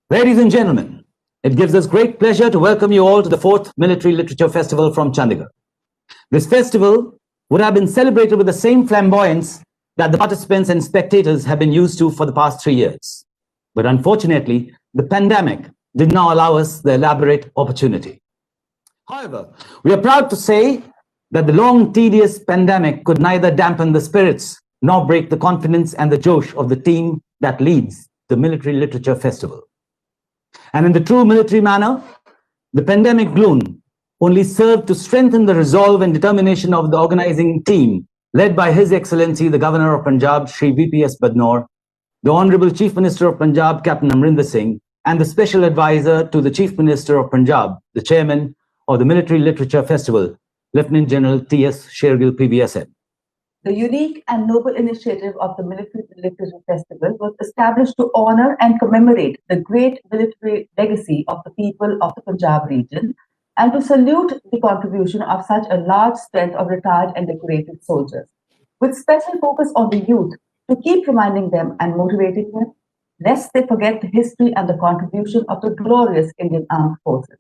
Ladies and gentlemen, it gives us great pleasure to welcome you all to the 4th Military Literature Festival from Chandigarh. This festival would have been celebrated with the same flamboyance that the participants and spectators have been used to for the past 3 years. But unfortunately, the pandemic did not allow us the elaborate opportunity. However, we are proud to say that the long, tedious pandemic could neither dampen the spirits nor break the confidence and the josh of the team that leads the Military Literature Festival. And in the true military manner, the pandemic gloom only served to strengthen the resolve and determination of the organizing team led by His Excellency the Governor of Punjab, Shri VPS Badnor, the Honorable Chief Minister of Punjab, Captain Amrinder Singh, and the Special Advisor to the Chief Minister of Punjab, the Chairman of the Military Literature Festival, Lieutenant General T.S. Shergill, PVSM. The unique and noble initiative of the Military Literature Festival was established to honor and commemorate the great military legacy of the people of the Punjab region and to salute the contribution of such a large strength of retired and decorated soldiers, with special focus on the youth to keep reminding them and motivating them, lest they forget the history and the contribution of the glorious Indian Armed Forces,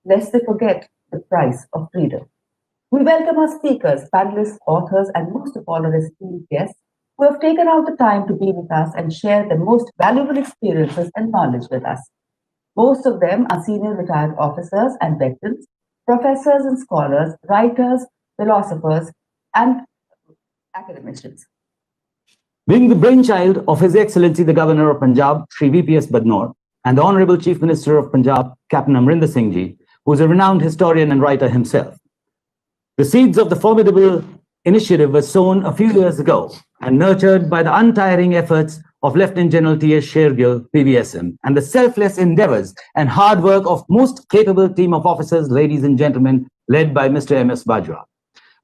lest they forget the price of freedom. We welcome our speakers, panelists, authors, and most of all our esteemed guests who have taken out the time to be with us and share their most valuable experiences and knowledge with us. Most of them are senior retired officers and veterans, professors and scholars, writers, philosophers, and academicians. Being the brainchild of His Excellency the Governor of Punjab, Shri VPS Badnor, and the Honorable Chief Minister of Punjab, Captain Amrinder Singh Ji, who is a renowned historian and writer himself. The seeds of the formidable initiative were sown a few years ago and nurtured by the untiring efforts of Lieutenant General T.S. Shergill, PVSM, and the selfless endeavors and hard work of most capable team of officers, ladies and gentlemen, led by Mr. M.S. Bajwa.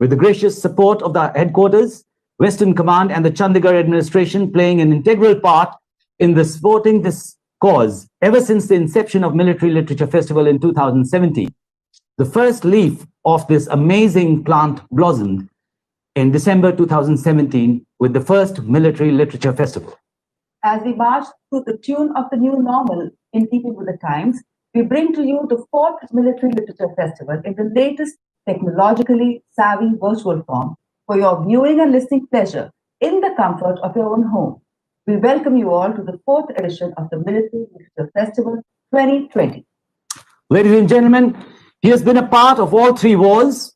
With the gracious support of the headquarters, Western Command, and the Chandigarh administration playing an integral part in the supporting this cause ever since the inception of Military Literature Festival in 2017. The first leaf of this amazing plant blossomed in December 2017 with the first Military Literature Festival. As we march through the tune of the new normal in keeping with the times, we bring to you the 4th Military Literature Festival in the latest technologically savvy virtual form for your viewing and listening pleasure in the comfort of your own home. We welcome you all to the 4th edition of the Military Literature Festival 2020. Ladies and gentlemen, he has been a part of all 3 wars.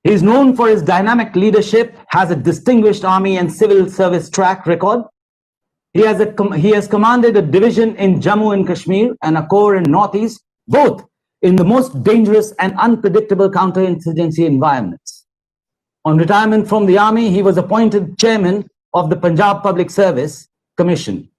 He is known for his dynamic leadership, has a distinguished army and civil service track record. He has commanded a division in Jammu and Kashmir and a corps in Northeast, both in the most dangerous and unpredictable counterinsurgency environments. On retirement from the army, he was appointed chairman of the Punjab Public Service Commission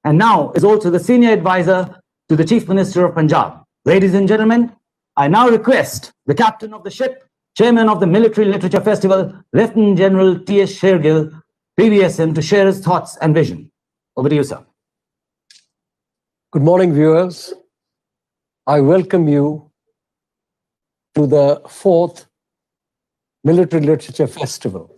and now is also the senior advisor to the Chief Minister of Punjab. Ladies and gentlemen, I now request the captain of the ship, chairman of the Military Literature Festival, Lieutenant General T.S. Shergill, PVSM, to share his thoughts and vision. Over to you, sir. Good morning, viewers. I welcome you to the 4th Military Literature Festival.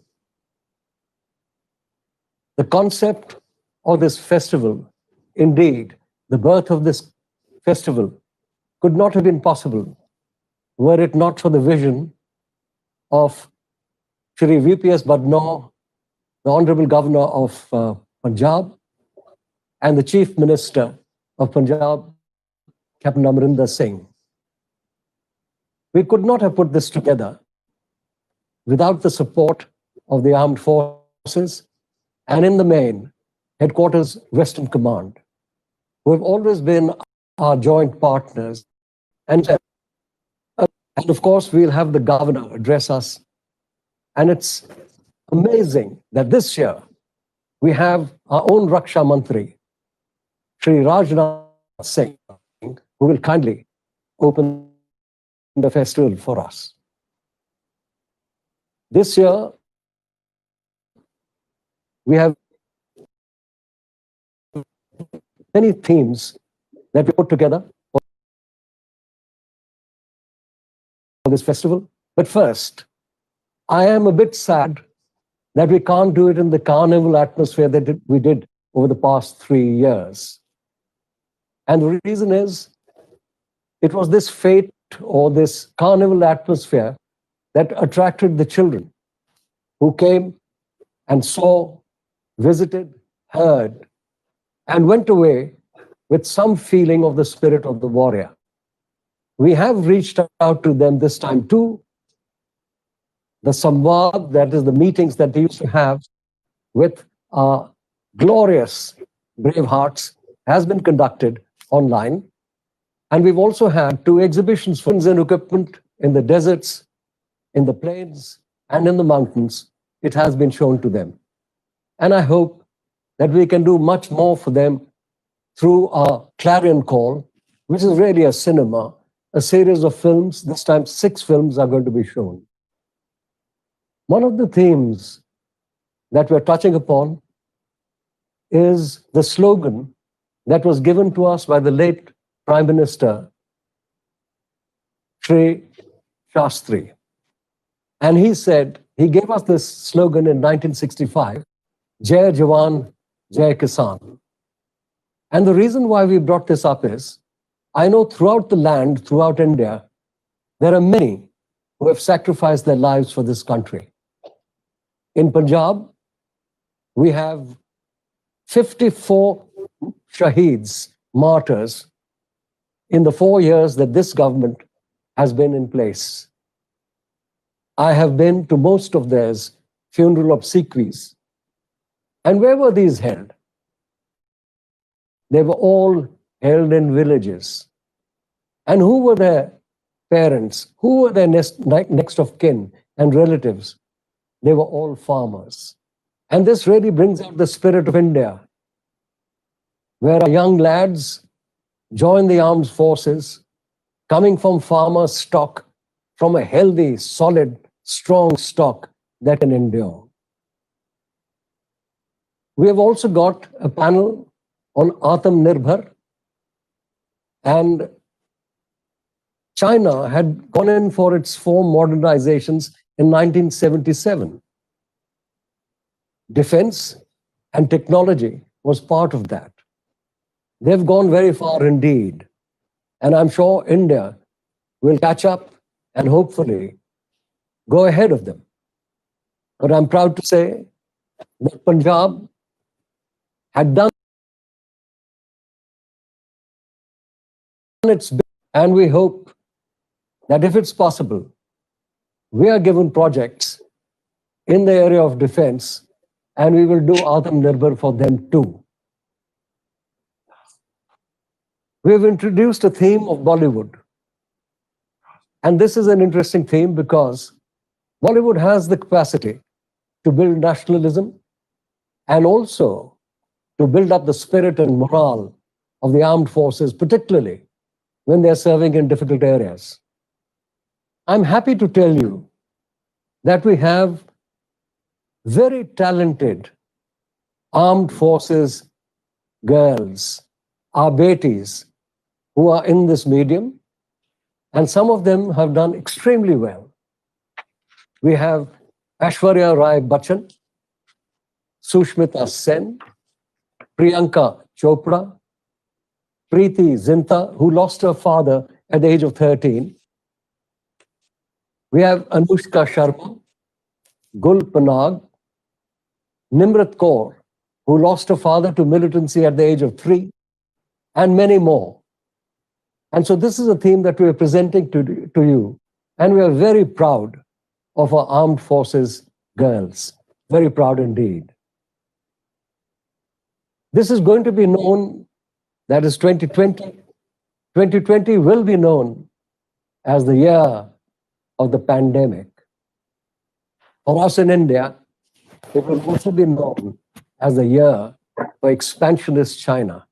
The concept of this festival, indeed, the birth of this festival, could not have been possible were it not for the vision of Shri VPS Badnor, the Honorable Governor of Punjab, and the Chief Minister of Punjab, Captain Amrinder Singh. We could not have put this together without the support of the armed forces and, in the main, Headquarters Western Command, who have always been our joint partners. And of course, we'll have the governor address us. And it's amazing that this year we have our own Raksha Mantri, Shri Rajnath Singh, who will kindly open the festival for us. This year, we have many themes that we put together for this festival. But first, I am a bit sad that we can't do it in the carnival atmosphere that we did over the past 3 years. And the reason is, it was this fate or this carnival atmosphere that attracted the children who came and saw, visited, heard, and went away with some feeling of the spirit of the warrior. We have reached out to them this time too. The samvad, that is the meetings that they used to have with our glorious brave hearts, has been conducted online. And we've also had 2 exhibitions for and equipment in the deserts, in the plains, and in the mountains. It has been shown to them. And I hope that we can do much more for them through our clarion call, which is really a cinema, a series of films. This time 6 films are going to be shown. One of the themes that we're touching upon is the slogan that was given to us by the late Prime Minister, Shri Shastri. And he said, he gave us this slogan in 1965, Jai Jawan, Jai Kisan. And the reason why we brought this up is, I know throughout the land, throughout India, there are many who have sacrificed their lives for this country. In Punjab, we have 54 shaheeds, martyrs, in the 4 years that this government has been in place. I have been to most of theirs funeral obsequies. And where were these held? They were all held in villages. And who were their parents? Who were their next of kin and relatives? They were all farmers. And this really brings out the spirit of India, where our young lads join the armed forces, coming from farmer stock, from a healthy, solid, strong stock that can endure. We have also got a panel on Atam Nirbhar, and China had gone in for its 4 modernizations in 1977. Defense and technology was part of that. They've gone very far indeed. And I'm sure India will catch up and hopefully go ahead of them. But I'm proud to say that Punjab had done its bit, and we hope that if it's possible, we are given projects in the area of defense, and we will do Atam Nirbhar for them too. We have introduced a theme of Bollywood. And this is an interesting theme because Bollywood has the capacity to build nationalism and also to build up the spirit and morale of the armed forces, particularly when they're serving in difficult areas. I'm happy to tell you that we have very talented armed forces girls, our betis, who are in this medium, and some of them have done extremely well. We have Aishwarya Rai Bachchan, Sushmita Sen, Priyanka Chopra, Preeti Zinta, who lost her father at the age of 13. We have Anushka Sharma, Gul Panag, Nimrat Kaur, who lost her father to militancy at the age of 3, and many more. And so this is a theme that we are presenting to you, and we are very proud of our armed forces girls. Very proud indeed. This is going to be known, that is 2020. 2020 will be known as the year of the pandemic. For us in India, it will also be known as the year for expansionist China.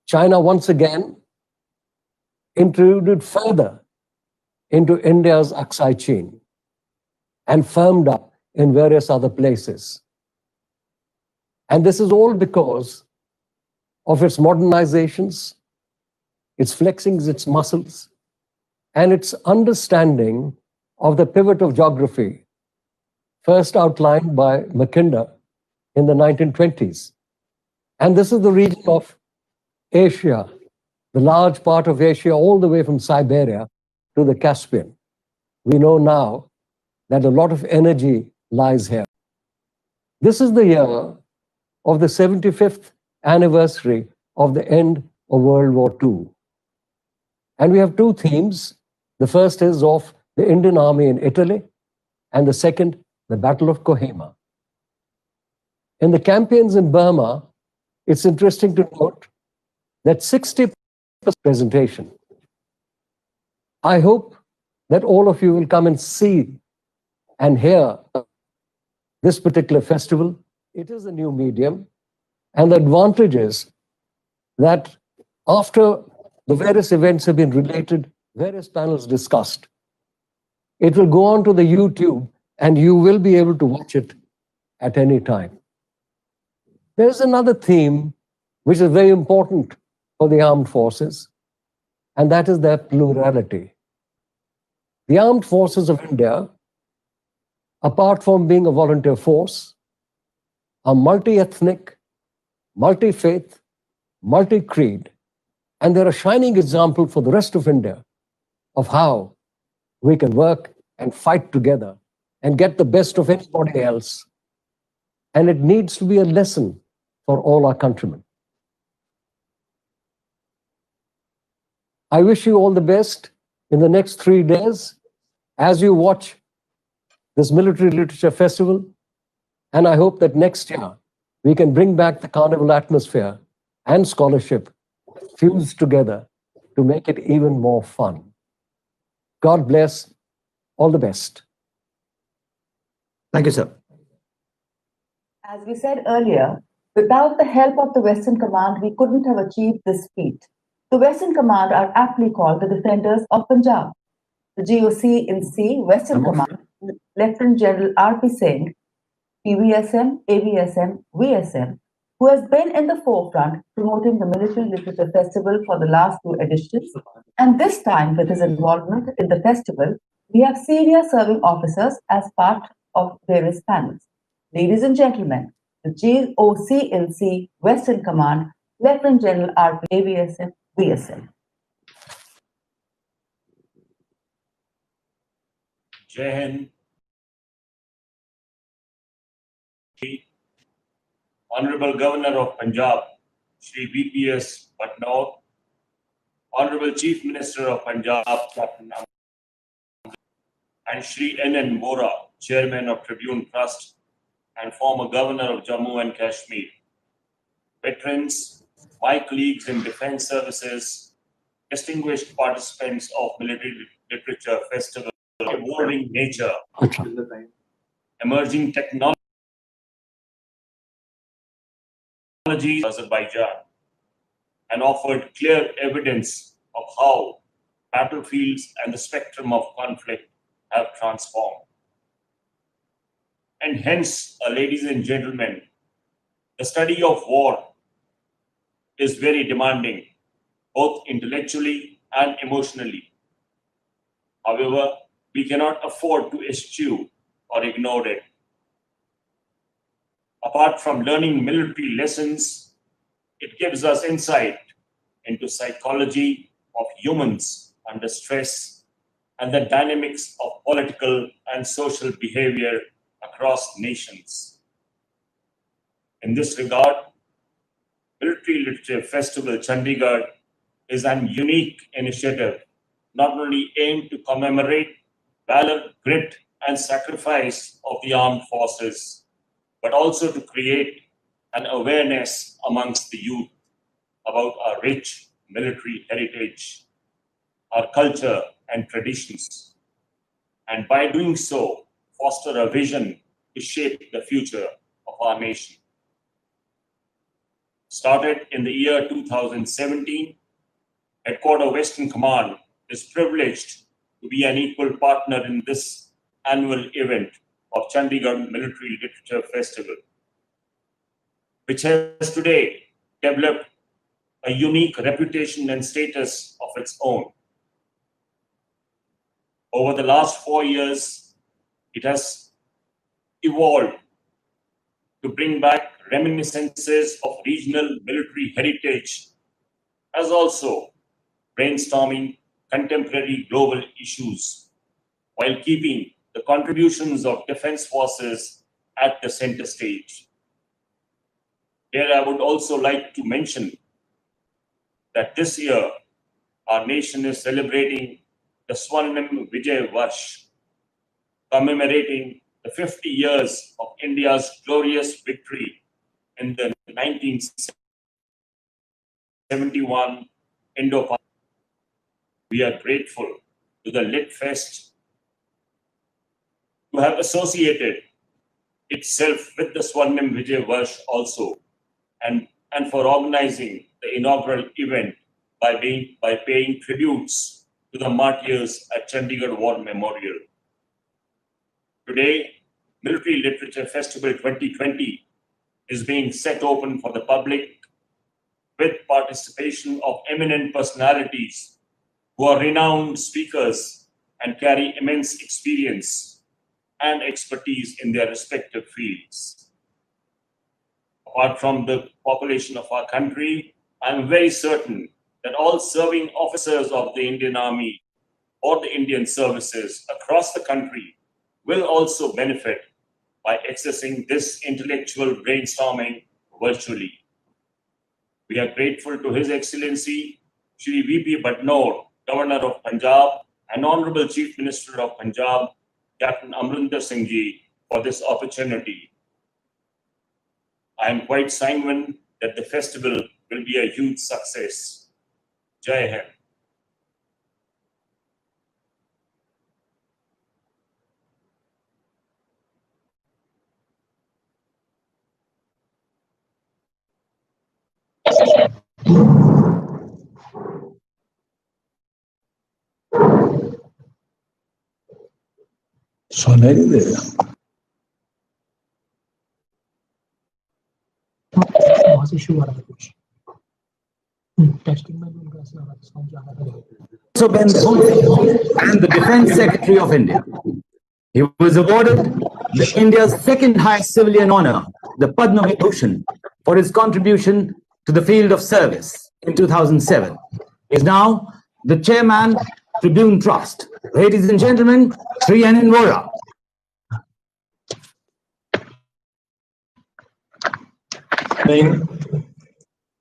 China once again intruded further into India's Aksai chain and firmed up in various other places. And this is all because of its modernizations, its flexing its muscles, and its understanding of the pivot of geography, first outlined by Mackinder in the 1920s. And this is the region of Asia, the large part of Asia, all the way from Siberia to the Caspian. We know now that a lot of energy lies here. This is the year of the 75th anniversary of the end of World War II. And we have two themes. The first is of the Indian Army in Italy, and the second, the Battle of Kohima. In the campaigns in Burma, it's interesting to note that 60% presentation. I hope that all of you will come and see and hear this particular festival. It is a new medium, and the advantage is that after the various events have been related, various panels discussed, it will go on to the YouTube and you will be able to watch it at any time. There's another theme which is very important for the armed forces, and that is their plurality. The armed forces of India, apart from being a volunteer force, are multi-ethnic, multi-faith, multi-creed, and they're a shining example for the rest of India of how we can work and fight together and get the best of anybody else. And it needs to be a lesson for all our countrymen. I wish you all the best in the next 3 days as you watch this Military Literature Festival. And I hope that next year we can bring back the carnival atmosphere and scholarship fused together to make it even more fun. God bless. All the best. Thank you, sir. As we said earlier, without the help of the Western Command, we couldn't have achieved this feat. The Western Command are aptly called the defenders of Punjab. The GOC in C, Western Command, Lieutenant General R.P. Singh, PVSM, AVSM, VSM, who has been in the forefront promoting the Military Literature Festival for the last 2 editions. And this time, with his involvement in the festival, we have senior serving officers as part of various panels. Ladies and gentlemen, the GOC in C, Western Command, Lieutenant General R.P. AVSM, VSM. Jai Hind. Honorable Governor of Punjab, Shri VPS Patnaik, Honorable Chief Minister of Punjab, Captain and Shri N.N. Vora, Chairman of Tribune Trust and former Governor of Jammu and Kashmir, veterans, my colleagues in defense services, distinguished participants of Military Literature Festival, evolving nature, emerging technology, Azerbaijan, and offered clear evidence of how battlefields and the spectrum of conflict have transformed. And hence, ladies and gentlemen, the study of war is very demanding, both intellectually and emotionally. However, we cannot afford to eschew or ignore it. Apart from learning military lessons, it gives us insight into psychology of humans under stress and the dynamics of political and social behavior across nations. In this regard, Military Literature Festival Chandigarh is an unique initiative not only aimed to commemorate valor, grit, and sacrifice of the armed forces, but also to create an awareness amongst the youth about our rich military heritage, our culture and traditions, and by doing so, foster a vision to shape the future of our nation. Started in the year 2017, Headquarter Western Command is privileged to be an equal partner in this annual event of Chandigarh Military Literature Festival, which has today developed a unique reputation and status of its own. Over the last 4 years, it has evolved to bring back reminiscences of regional military heritage as also brainstorming contemporary global issues while keeping the contributions of defense forces at the center stage. Here I would also like to mention that this year our nation is celebrating the Swarnim Vijay Varsh, commemorating the 50 years of India's glorious victory in the 1971 Indo-Pak. We are grateful to the Lit Fest to have associated itself with the Swarnim Vijay Varsh also, and for organizing the inaugural event by paying tributes to the martyrs at Chandigarh War Memorial. Today, Military Literature Festival 2020 is being set open for the public with participation of eminent personalities who are renowned speakers and carry immense experience and expertise in their respective fields. Apart from the population of our country, I am very certain that all serving officers of the Indian Army or the Indian services across the country will also benefit by accessing this intellectual brainstorming virtually. We are grateful to His Excellency Shri V.P. Badnor, Governor of Punjab, and Honorable Chief Minister of Punjab, Captain Amrinder Singh Ji, for this opportunity. I am quite sanguine that the festival will be a huge success. Jai Hind. सुनाई नहीं देगा वहां से issue आ रहा है कुछ testing में भी उनका ऐसा आ रहा था साउंड जा रहा था Also Ben and the Defense Secretary of India. He was awarded India's second highest civilian honor, the Padma Vibhushan, for his contribution to the field of service in 2007. He is now the chairman, Tribune Trust. Ladies and gentlemen, Sri N. Vora.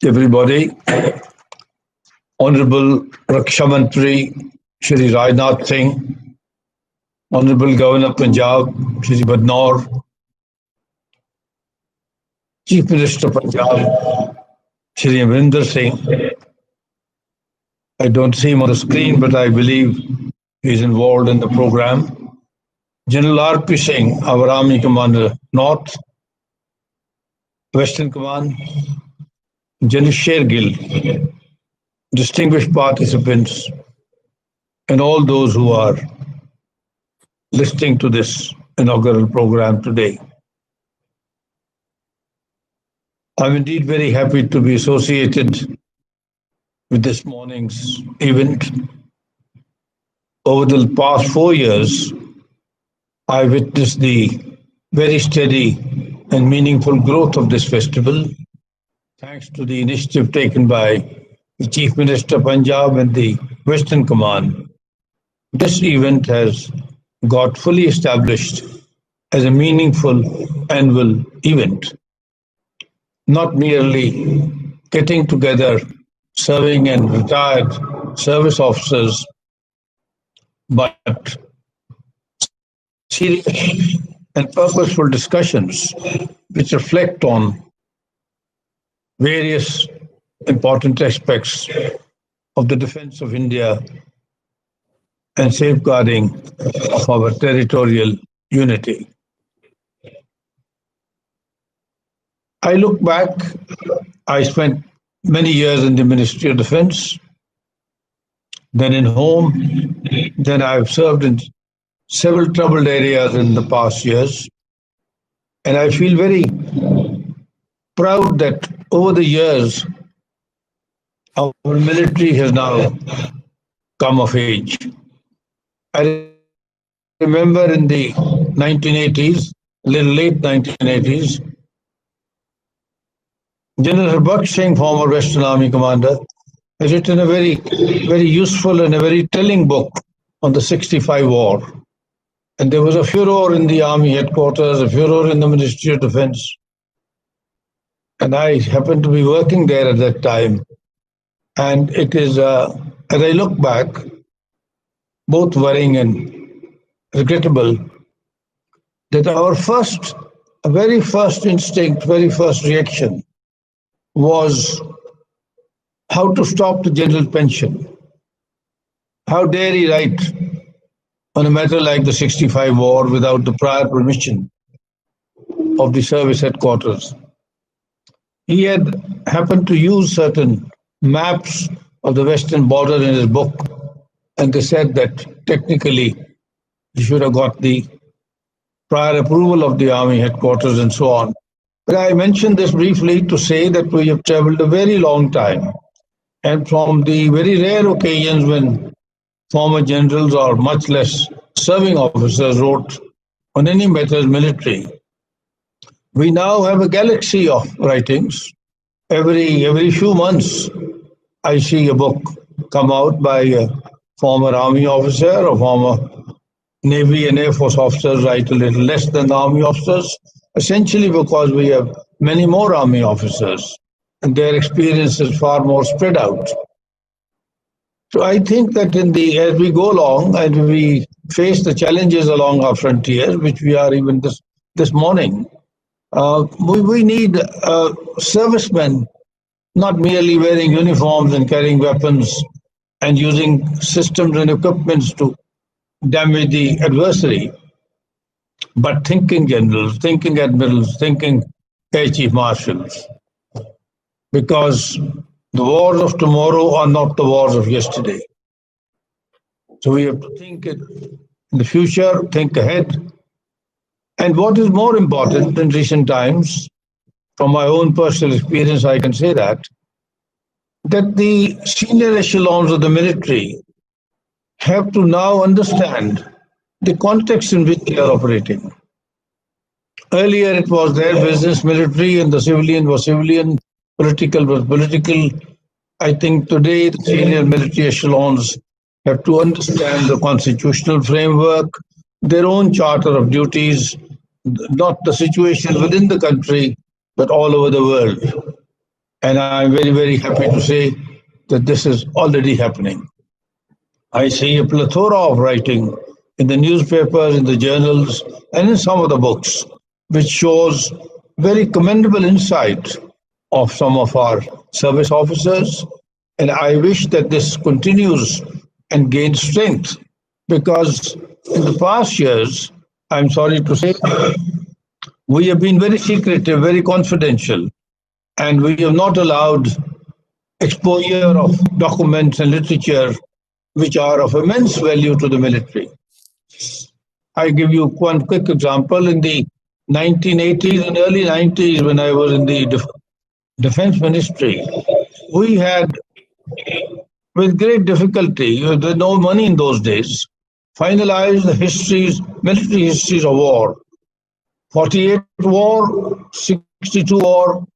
Everybody, Honorable Raksha Mantri Shri Rajnath Singh, Honorable Governor of Punjab Shri Badnor, Chief Minister of Punjab Shri Amrinder Singh. I don't see him on the screen, but I believe he's involved in the program. General R.P. Singh, our Army Commander North, Western Command, General Shergill, distinguished participants, and all those who are listening to this inaugural program today. I'm indeed very happy to be associated with this morning's event. Over the past 4 years, I witnessed the very steady and meaningful growth of this festival, thanks to the initiative taken by the Chief Minister of Punjab and the Western Command. This event has got fully established as a meaningful annual event, not merely getting together serving and retired service officers, but serious and purposeful discussions which reflect on various important aspects of the defense of India and safeguarding of our territorial unity. I look back, I spent many years in the Ministry of Defense, then in Home, then I've served in several troubled areas in the past years. And I feel very proud that over the years, our military has now come of age. I remember in the 1980s, little late 1980s, General Harbaksh Singh, former Western Army commander, has written a very useful and a very telling book on the 65 war. And there was a furor in the army headquarters, a furor in the Ministry of Defense. And I happened to be working there at that time. And it is, as I look back, both worrying and regrettable, that our very first instinct, very first reaction was how to stop the general pension. How dare he write on a matter like the 65 war without the prior permission of the service headquarters? He had happened to use certain maps of the western border in his book, and they said that technically he should have got the prior approval of the army headquarters and so on. But I mentioned this briefly to say that we have traveled a very long time. And from the very rare occasions when former generals or much less serving officers wrote on any matters military, we now have a galaxy of writings. Every few months, I see a book come out by a former army officer or former Navy and Air Force officers write a little less than the army officers, essentially because we have many more army officers and their experience is far more spread out. So I think that as we go along and we face the challenges along our frontiers, which we are even this morning, we need servicemen, not merely wearing uniforms and carrying weapons and using systems and equipments to damage the adversary, but thinking generals, thinking admirals, thinking air chief marshals. Because the wars of tomorrow are not the wars of yesterday. So we have to think in the future, think ahead. And what is more important in recent times, from my own personal experience, I can say that the senior echelons of the military have to now understand the context in which they are operating. Earlier, it was their business, military, and the civilian was civilian, political was political. I think today the senior military echelons have to understand the constitutional framework, their own charter of duties, not the situation within the country, but all over the world. And I'm very, very happy to say that this is already happening. I see a plethora of writing in the newspapers, in the journals, and in some of the books, which shows very commendable insight of some of our service officers. And I wish that this continues and gains strength, because in the past years, I'm sorry to say, we have been very secretive, very confidential, and we have not allowed exposure of documents and literature which are of immense value to the military. I give you one quick example. In the 1980s and early 90s, when I was in the defense ministry, we had, with great difficulty, there was no money in those days, finalized the military histories of war. 48 war, 62 war,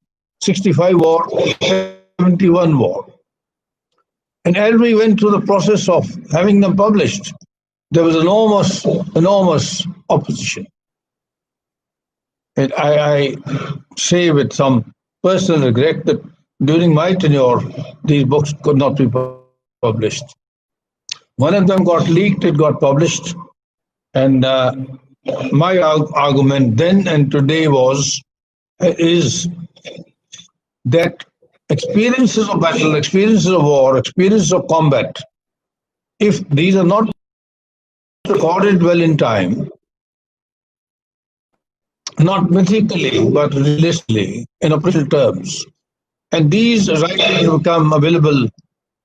65 war, 71 war. And as we went through the process of having them published, there was enormous opposition. And I say with some personal regret that during my tenure, these books could not be published. One of them got leaked, it got published. And my argument then and today is that experiences of battle, experiences of war, experiences of combat, if these are not recorded well in time, not mythically, but realistically, in official terms, and these writings become available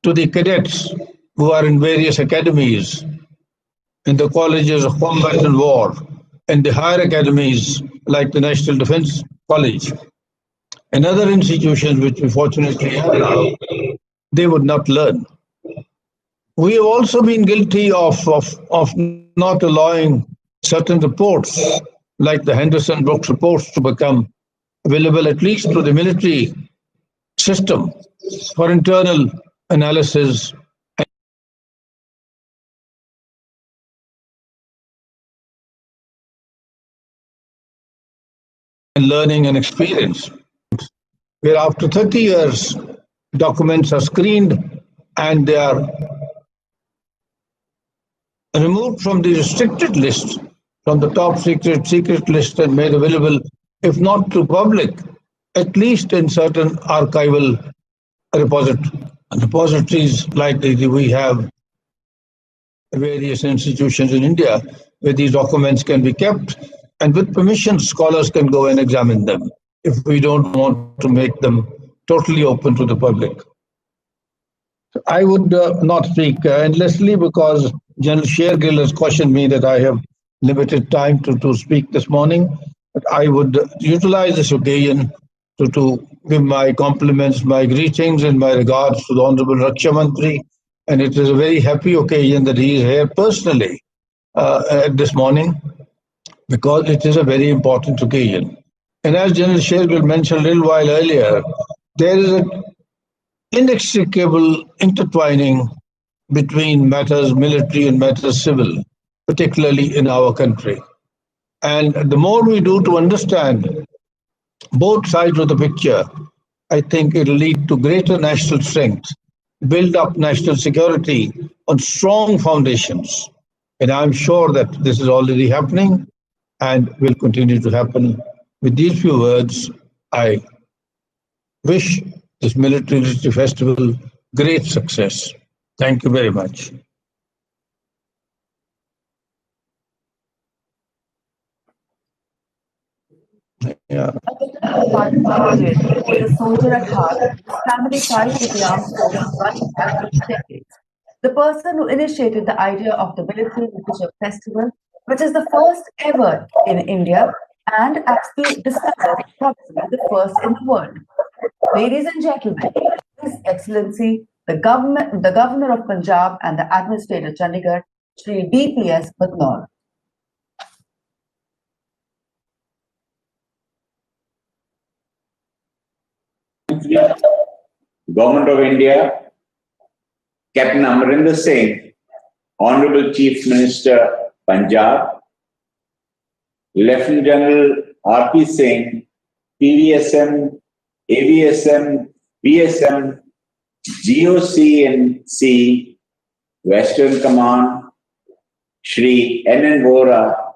to the cadets who are in various academies, in the colleges of combat and war, and the higher academies like the National Defense College, and other institutions which we fortunately have now, they would not learn. We have also been guilty of not allowing certain reports, like the Henderson Brooks reports, to become available at least to the military system for internal analysis, and learning and experience. Where after 30 years, documents are screened and they are removed from the restricted list, from the top secret list, and made available, if not to public, at least in certain archival repositories like we have various institutions in India where these documents can be kept, and with permission, scholars can go and examine them if we don't want to make them totally open to the public. I would not speak endlessly because General Shergill has cautioned me that I have limited time to speak this morning. But I would utilize this occasion to give my compliments, my greetings, and my regards to the Honorable Raksha Mantri. And it is a very happy occasion that he is here personally this morning because it is a very important occasion. And as General Shergill mentioned a little while earlier, there is an inextricable intertwining between matters military and matters civil, particularly in our country. And the more we do to understand both sides of the picture, I think it'll lead to greater national strength, build up national security on strong foundations. And I'm sure that this is already happening and will continue to happen. With these few words, I wish this Military Literature Festival great success. Thank you very much. Yeah. Was a soldier at heart, his family ties with the armed forces running back for decades. The person who initiated the idea of the Military Literature Festival, which is the first ever in India, and as we discovered, probably the first in the world. Ladies and gentlemen, His Excellency, the Governor of Punjab and the Administrator Chandigarh, Shri DPS Batnor. Government of India, Captain Amarinder Singh, Honorable Chief Minister, Punjab, Lieutenant General R.P. Singh, PVSM, AVSM, VSM, GOC and C, Western Command, Shri N.N. Vora,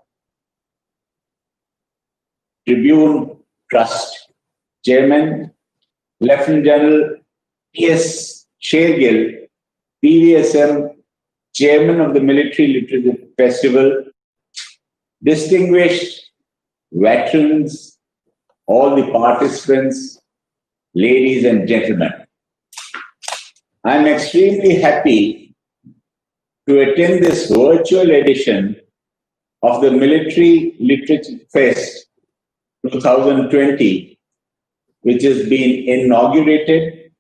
Tribune Trust Chairman, Lieutenant General P.S. Shergill, PVSM, Chairman of the Military Literature Festival, distinguished veterans, all the participants, ladies and gentlemen. I'm extremely happy to attend this virtual edition of the Military Literature Fest 2020, which has been inaugurated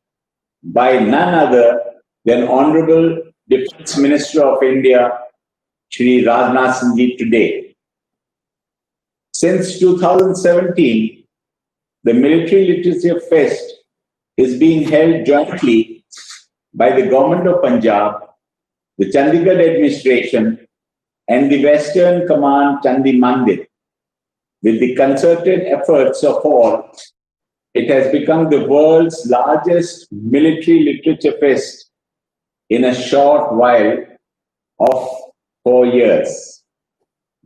by none other than Honorable Defence Minister of India, Shri Rajnath Singh Ji today. Since 2017, the Military Literature Fest is being held jointly by the Government of Punjab, the Chandigarh administration, and the Western Command Chandi Mandir. With the concerted efforts of all, it has become the world's largest military literature fest in a short while of 4 years.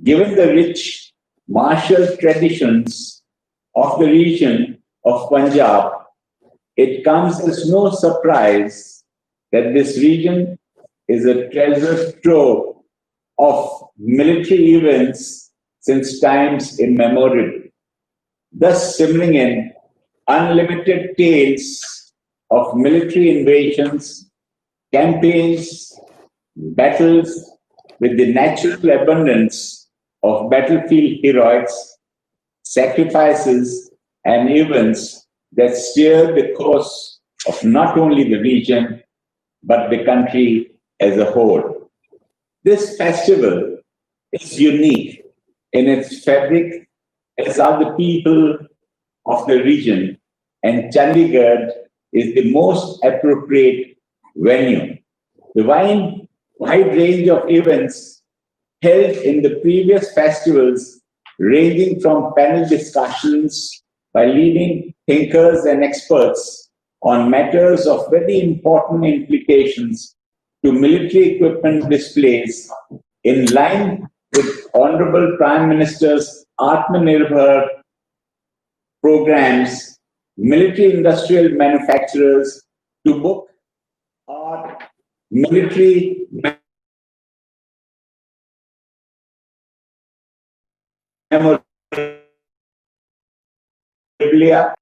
Given the rich martial traditions of the region of Punjab, it comes as no surprise that this region is a treasure trove of military events since times immemorial, thus simmering in unlimited tales of military invasions, campaigns, battles with the natural abundance of battlefield heroics, sacrifices, and events that steer the course of not only the region, but the country as a whole. This festival is unique in its fabric, as are the people of the region, and Chandigarh is the most appropriate venue. The wide range of events held in the previous festivals, ranging from panel discussions by leading thinkers and experts on matters of very important implications to military equipment displays in line with Honorable Prime Minister's Atmanirbhar programs, military industrial manufacturers to book our military memorabilia,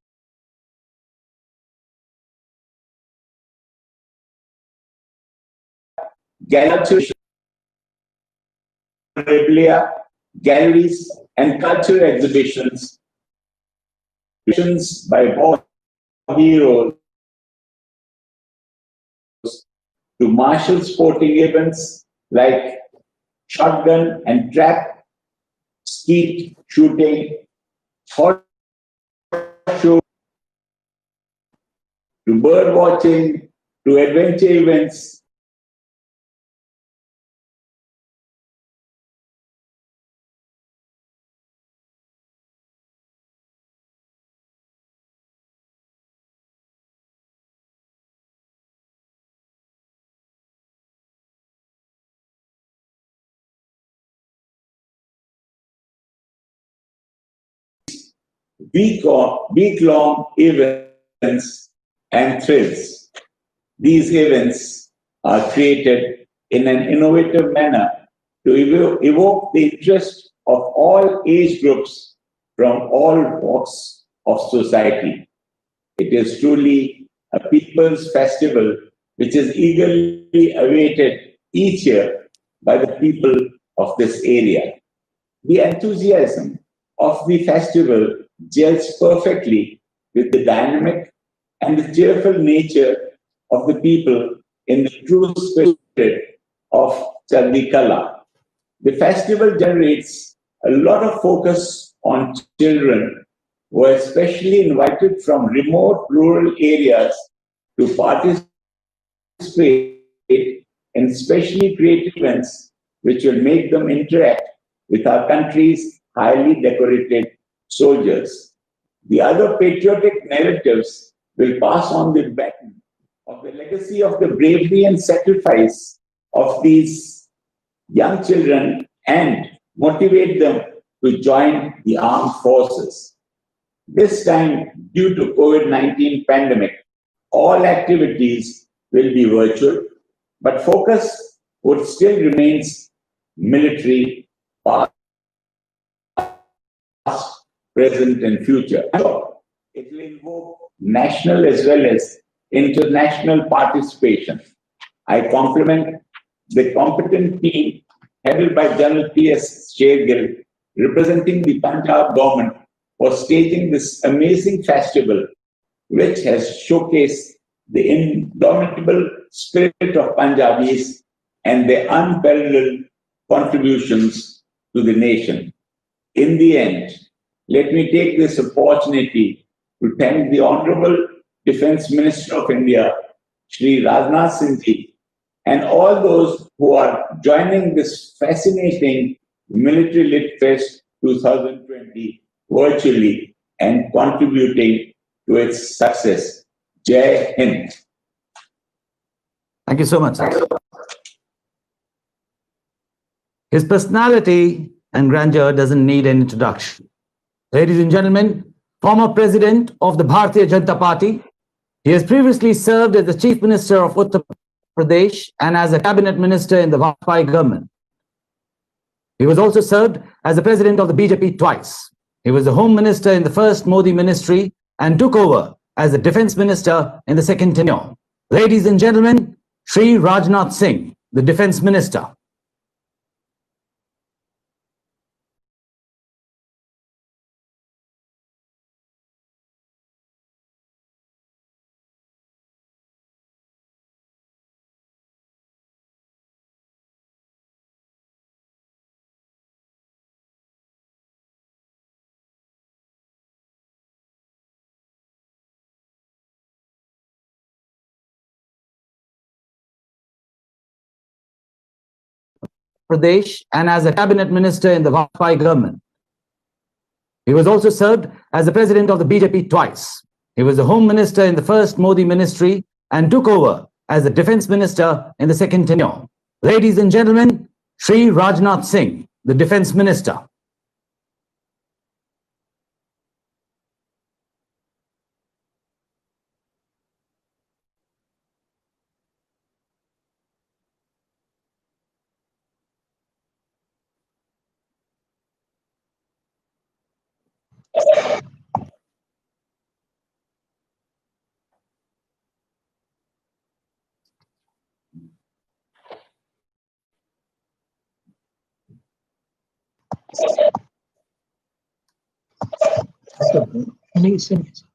galleries, and cultural exhibitions by war heroes to martial sporting events like shotgun and trap, skeet shooting, horse show, to bird watching, to adventure events, week-long events and thrills. These events are created in an innovative manner to evoke the interest of all age groups from all walks of society. It is truly a people's festival which is eagerly awaited each year by the people of this area. The enthusiasm of the festival gels perfectly with the dynamic and the cheerful nature of the people in the true spirit of Chandikala. The festival generates a lot of focus on children who are especially invited from remote rural areas to participate in specially created events which will make them interact with our country's highly decorated soldiers. The other patriotic narratives will pass on the baton of the legacy of the bravery and sacrifice of these young children and motivate them to join the armed forces. This time, due to COVID-19 pandemic, all activities will be virtual, but focus would still remains military, past, present, and future. It will invoke national as well as international participation. I compliment the competent team headed by General P.S. Shergill, representing the Punjab government, for staging this amazing festival, which has showcased the indomitable spirit of Punjabis and their unparalleled contributions to the nation. In the end, let me take this opportunity to thank the Honorable Defence Minister of India, Shri Rajnath Singh Ji, and all those who are joining this fascinating Military Lit Fest 2020 virtually and contributing to its success. Jai Hind. Thank you so much, sir. His personality and grandeur doesn't need an introduction. Ladies and gentlemen, former president of the Bharatiya Janata Party, he has previously served as the Chief Minister of Uttar Pradesh and as a cabinet minister in the Vajpayee government. He was also served as the president of the BJP twice. He was the Home Minister in the first Modi ministry and took over as the Defence Minister in the second tenure. Ladies and gentlemen, Shri Rajnath Singh, the Defence Minister. Pradesh and as a cabinet minister in the Vajpayee government. He was also served as the president of the BJP twice. He was the home minister in the first Modi ministry and took over as the defense minister in the second tenure. Ladies and gentlemen, Shri Rajnath Singh, the defense minister. नहीं इससे नहीं sir.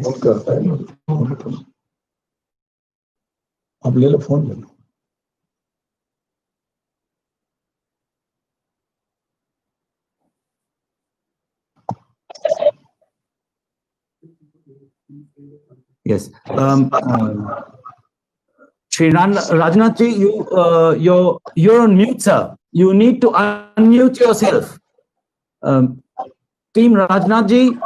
Phone करता है ना, आप ले लो, phone ले लो। Yes. Shri Rajnath ji, you're on mute, sir. You need to unmute yourself. Team Rajnath ji.